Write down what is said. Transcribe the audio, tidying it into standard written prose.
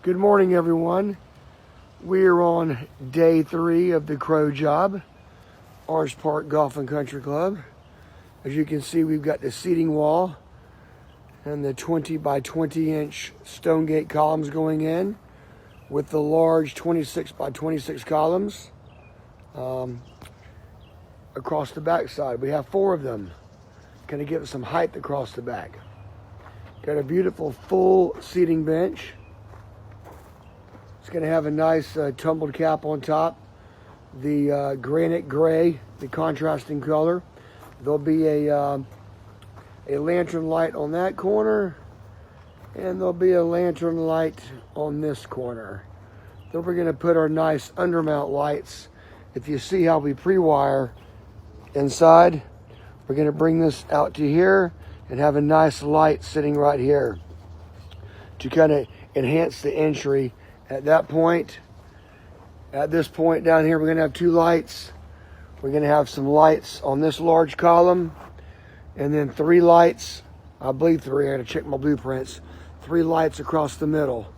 Good morning, everyone. We are on day 3 of the Crow job, Orange Park Golf and Country Club. As you can see, we've got the seating wall and the 20 by 20 inch stone gate columns going in with the large 26 by 26 columns across the back side. We have 4 of them. Kind of give it some height across the back. Got a beautiful full seating bench. It's going to have a nice tumbled cap on top. The granite gray, the contrasting color. There'll be a lantern light on that corner, and there'll be a lantern light on this corner. Then we're going to put our nice undermount lights. If you see how we pre-wire inside, we're going to bring this out to here and have a nice light sitting right here to kind of enhance the entry. At that point, at this point down here, we're going to have 2 lights. We're going to have some lights on this large column, and then 3 lights, I believe 3, I got to check my blueprints, 3 lights across the middle.